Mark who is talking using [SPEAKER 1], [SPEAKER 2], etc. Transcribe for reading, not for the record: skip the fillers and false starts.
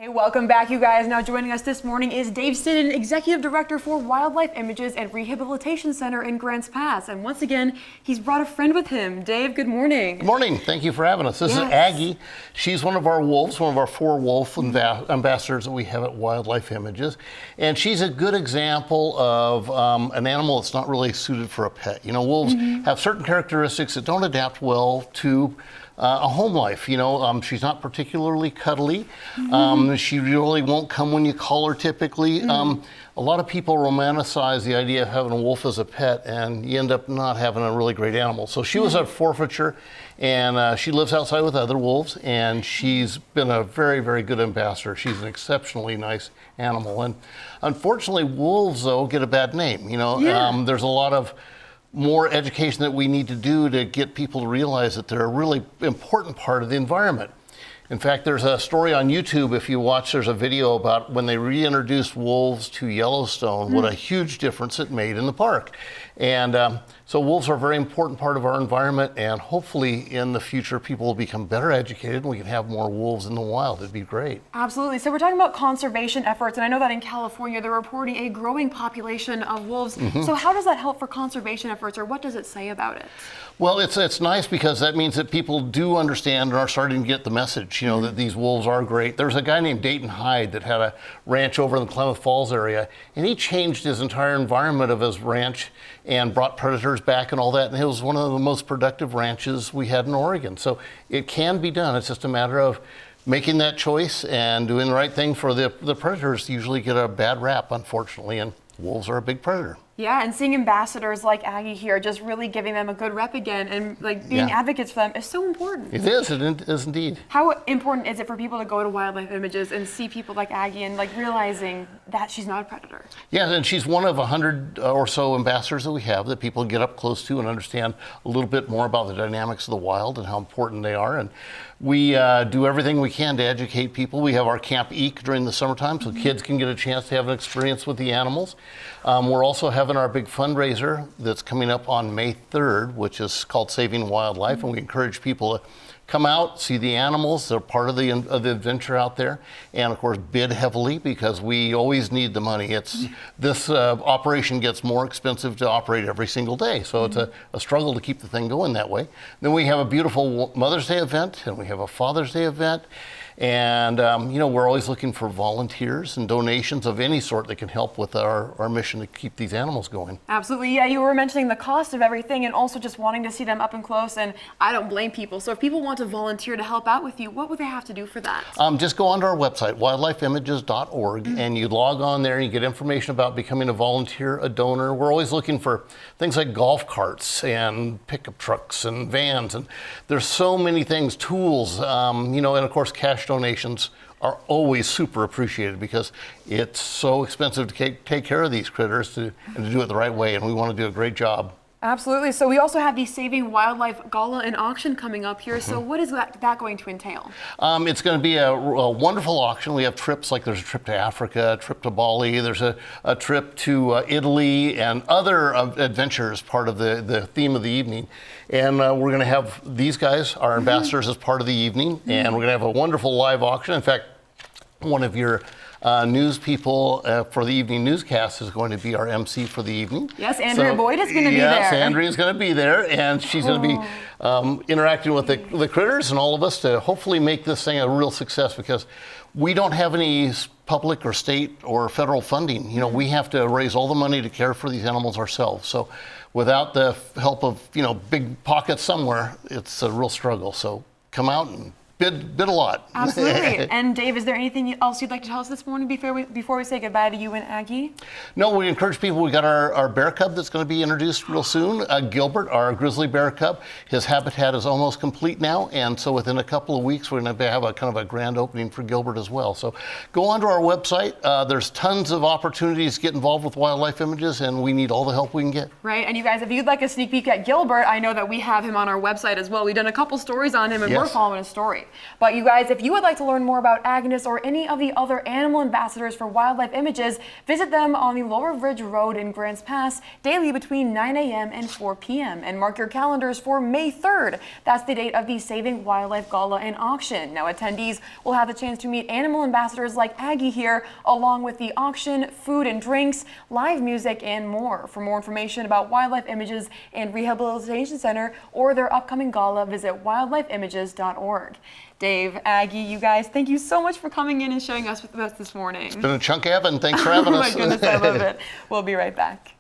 [SPEAKER 1] Hey, welcome back, you guys. Now joining us this morning is Dave Stinnen, Executive Director for Wildlife Images and Rehabilitation Center in Grants Pass. And once again, he's brought a friend with him. Dave, good morning.
[SPEAKER 2] Good morning. Thank you for having us. This is Aggie. She's one of our wolves, one of our 4 wolf ambassadors that we have at Wildlife Images. And she's a good example of an animal that's not really suited for a pet. You know, wolves have certain characteristics that don't adapt well to a home life. You know, she's not particularly cuddly. She really won't come when you call her typically. A lot of people romanticize the idea of having a wolf as a pet, and you end up not having a really great animal. So she was a forfeiture, and she lives outside with other wolves, and she's been a very, very good ambassador. She's an exceptionally nice animal. And unfortunately, wolves, though, get a bad name. You know, there's a lot of more education that we need to do to get people to realize that they're a really important part of the environment. In fact, there's a story on YouTube, if you watch, there's a video about when they reintroduced wolves to Yellowstone, what a huge difference it made in the park. And so wolves are a very important part of our environment, and hopefully in the future people will become better educated and we can have more wolves in the wild. It'd be great.
[SPEAKER 1] Absolutely. So we're talking about conservation efforts, and I know that in California they're reporting a growing population of wolves. So how does that help for conservation efforts, or what does it say about it?
[SPEAKER 2] Well, it's nice because that means that people do understand and are starting to get the message, you know, that these wolves are great. There's a guy named Dayton Hyde that had a ranch over in the Klamath Falls area, and he changed his entire environment of his ranch and brought predators back and all that, and it was one of the most productive ranches we had in Oregon. So it can be done. It's just a matter of making that choice and doing the right thing. For the predators usually get a bad rap, unfortunately, and wolves are a big predator.
[SPEAKER 1] Yeah, and seeing ambassadors like Aggie here, just really giving them a good rep again and like being advocates for them is so important.
[SPEAKER 2] It is indeed.
[SPEAKER 1] How important is it for people to go to Wildlife Images and see people like Aggie and like realizing that she's not a predator? Yeah,
[SPEAKER 2] and she's one of 100 or so ambassadors that we have that people get up close to and understand a little bit more about the dynamics of the wild and how important they are. And we do everything we can to educate people. We have our Camp Eek during the summertime, so kids can get a chance to have an experience with the animals. We're also having our big fundraiser that's coming up on May 3rd, which is called Saving Wildlife, and we encourage people to come out, see the animals. They're part of the adventure out there, and of course bid heavily because we always need the money. This operation gets more expensive to operate every single day, so it's a struggle to keep the thing going that way. Then we have a beautiful Mother's Day event, and we have a Father's Day event. And, you know, we're always looking for volunteers and donations of any sort that can help with our mission to keep these animals going.
[SPEAKER 1] Absolutely. Yeah, you were mentioning the cost of everything and also just wanting to see them up and close. And I don't blame people. So if people want to volunteer to help out with you, what would they have to do for that?
[SPEAKER 2] Just go onto our website, wildlifeimages.org, and you log on there and you get information about becoming a volunteer, a donor. We're always looking for things like golf carts and pickup trucks and vans. And there's so many things, tools, you know, and of course cash donations are always super appreciated because it's so expensive to take care of these critters and to do it the right way, and we want to do a great job.
[SPEAKER 1] Absolutely. So we also have the Saving Wildlife Gala and auction coming up here. So what is that going to entail?
[SPEAKER 2] It's going to be a wonderful auction. We have trips, like there's a trip to Africa, a trip to Bali, there's a trip to Italy, and other adventures part of the theme of the evening. And we're going to have these guys, our ambassadors, as part of the evening, and we're going to have a wonderful live auction. In fact, one of your news people for the evening newscast is going to be our MC for the evening.
[SPEAKER 1] Yes, Andrea Boyd is going to be there.
[SPEAKER 2] Yes, Andrea's going to be there, and she's going to be interacting with the critters and all of us to hopefully make this thing a real success, because we don't have any public or state or federal funding. You know, we have to raise all the money to care for these animals ourselves. So without the help of, you know, big pockets somewhere, it's a real struggle. So come out and bid a lot.
[SPEAKER 1] Absolutely. And Dave, is there anything else you'd like to tell us this morning before we say goodbye to you and Aggie?
[SPEAKER 2] No, we encourage people. We got our bear cub that's going to be introduced real soon. Gilbert, our grizzly bear cub. His habitat is almost complete now, and so within a couple of weeks we're going to have a kind of a grand opening for Gilbert as well. So go onto our website. There's tons of opportunities to get involved with Wildlife Images, and we need all the help we can get.
[SPEAKER 1] Right, and you guys, if you'd like a sneak peek at Gilbert, I know that we have him on our website as well. We've done a couple stories on him, and we're following his story. great. But you guys, if you would like to learn more about Agnes or any of the other animal ambassadors for Wildlife Images, visit them on the Lower Ridge Road in Grants Pass daily between 9 a.m. and 4 p.m. And mark your calendars for May 3rd. That's the date of the Saving Wildlife Gala and Auction. Now, attendees will have the chance to meet animal ambassadors like Aggie here, along with the auction, food and drinks, live music, and more. For more information about Wildlife Images and Rehabilitation Center or their upcoming gala, visit wildlifeimages.org. Dave, Aggie, you guys, thank you so much for coming in and showing us with us this morning.
[SPEAKER 2] It's been a chunk, Evan. Thanks for having
[SPEAKER 1] Oh
[SPEAKER 2] us.
[SPEAKER 1] my goodness, I love it. We'll be right back.